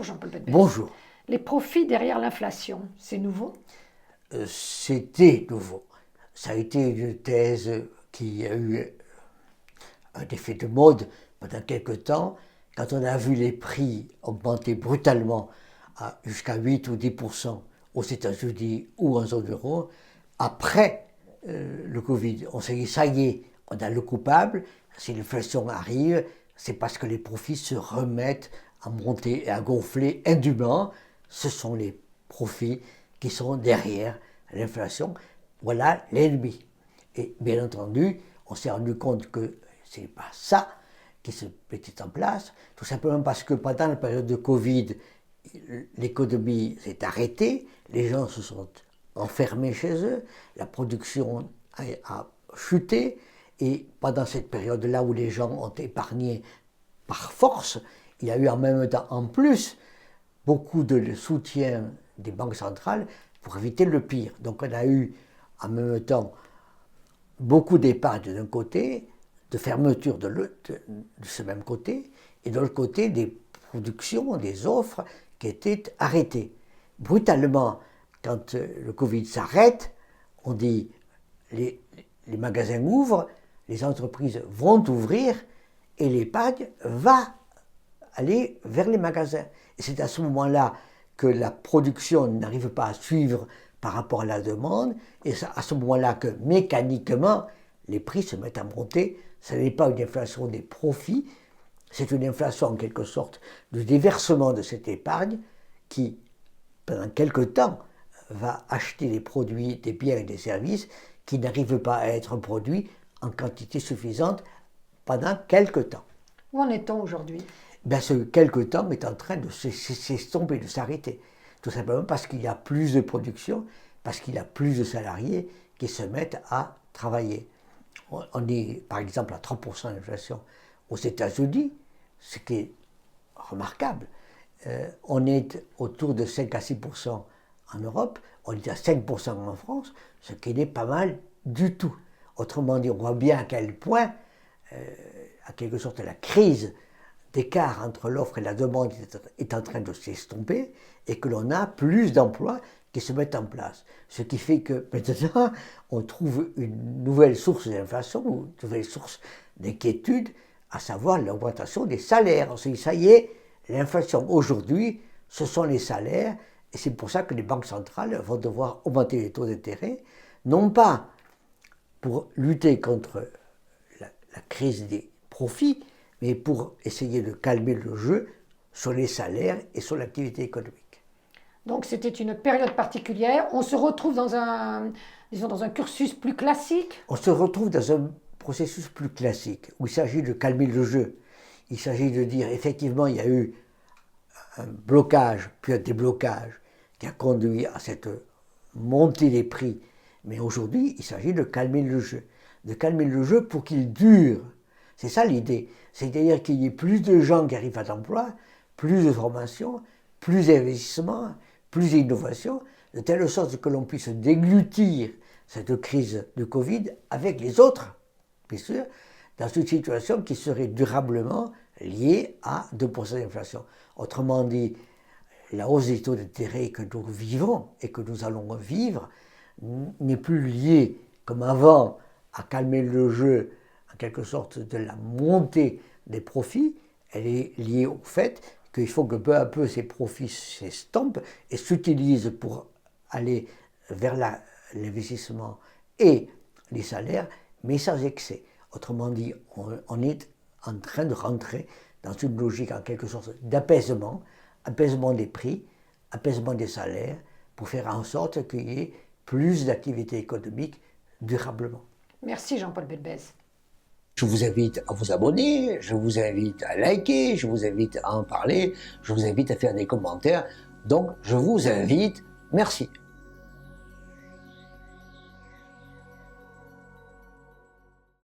Bonjour Jean-Paul Bedbez. Bonjour. Les profits derrière l'inflation, c'est nouveau? C'était nouveau. Ça a été une thèse qui a eu un effet de mode pendant quelques temps. Quand on a vu les prix augmenter brutalement jusqu'à 8 ou 10% aux États-Unis ou en zone euro, après le Covid, on s'est dit, ça y est, on a le coupable. Si l'inflation arrive, c'est parce que les profits se remettent à monter et à gonfler indûment. Ce sont les profits qui sont derrière l'inflation. Voilà l'ennemi. Et bien entendu, on s'est rendu compte que ce n'est pas ça qui se mettait en place, tout simplement parce que pendant la période de Covid, l'économie s'est arrêtée, les gens se sont enfermés chez eux, la production a chuté, et pendant cette période-là où les gens ont épargné par force, il y a eu en même temps, en plus, beaucoup de soutien des banques centrales pour éviter le pire. Donc on a eu en même temps beaucoup d'épargne d'un côté, de fermeture de ce même côté, et de l'autre côté des productions, des offres qui étaient arrêtées. Brutalement, quand le Covid s'arrête, on dit les magasins ouvrent, les entreprises vont ouvrir et l'épargne va aller vers les magasins. Et c'est à ce moment-là que la production n'arrive pas à suivre par rapport à la demande, et c'est à ce moment-là que mécaniquement les prix se mettent à monter. Ce n'est pas une inflation des profits, c'est une inflation en quelque sorte du déversement de cette épargne qui, pendant quelque temps, va acheter des produits, des biens et des services qui n'arrivent pas à être produits en quantité suffisante pendant quelque temps. Où en est-on aujourd'hui? Ce quelque temps est en train de s'estomper, de s'arrêter. Tout simplement parce qu'il y a plus de production, parce qu'il y a plus de salariés qui se mettent à travailler. On est par exemple à 3% d'inflation aux États-Unis, ce qui est remarquable. On est autour de 5 à 6% en Europe, on est à 5% en France, ce qui n'est pas mal du tout. Autrement dit, on voit bien à quel point, à quelque sorte, la crise d'écart entre l'offre et la demande est en train de s'estomper et que l'on a plus d'emplois qui se mettent en place. Ce qui fait que maintenant, on trouve une nouvelle source d'inflation, ou une nouvelle source d'inquiétude, à savoir l'augmentation des salaires. On se dit, ça y est, l'inflation aujourd'hui, ce sont les salaires, et c'est pour ça que les banques centrales vont devoir augmenter les taux d'intérêt, non pas pour lutter contre la crise des profits, mais pour essayer de calmer le jeu sur les salaires et sur l'activité économique. Donc c'était une période particulière. On se retrouve dans un cursus plus classique? On se retrouve dans un processus plus classique, où il s'agit de calmer le jeu. Il s'agit de dire, effectivement, il y a eu un blocage, puis un déblocage, qui a conduit à cette montée des prix. Mais aujourd'hui, il s'agit de calmer le jeu. De calmer le jeu pour qu'il dure. C'est ça l'idée. C'est-à-dire qu'il y ait plus de gens qui arrivent à l'emploi, plus de formation, plus d'investissement, plus d'innovation, de telle sorte que l'on puisse déglutir cette crise de Covid avec les autres, bien sûr, dans une situation qui serait durablement liée à 2% d'inflation. Autrement dit, la hausse des taux d'intérêt que nous vivons et que nous allons vivre n'est plus liée, comme avant, à calmer le jeu, en quelque sorte, de la montée des profits. Elle est liée au fait qu'il faut que peu à peu ces profits s'estompent et s'utilisent pour aller vers l'investissement et les salaires, mais sans excès. Autrement dit, on est en train de rentrer dans une logique en quelque sorte d'apaisement, apaisement des prix, apaisement des salaires, pour faire en sorte qu'il y ait plus d'activité économique durablement. Merci Jean-Paul Bedbez. Je vous invite à vous abonner, je vous invite à liker, je vous invite à en parler, je vous invite à faire des commentaires. Donc, je vous invite. Merci.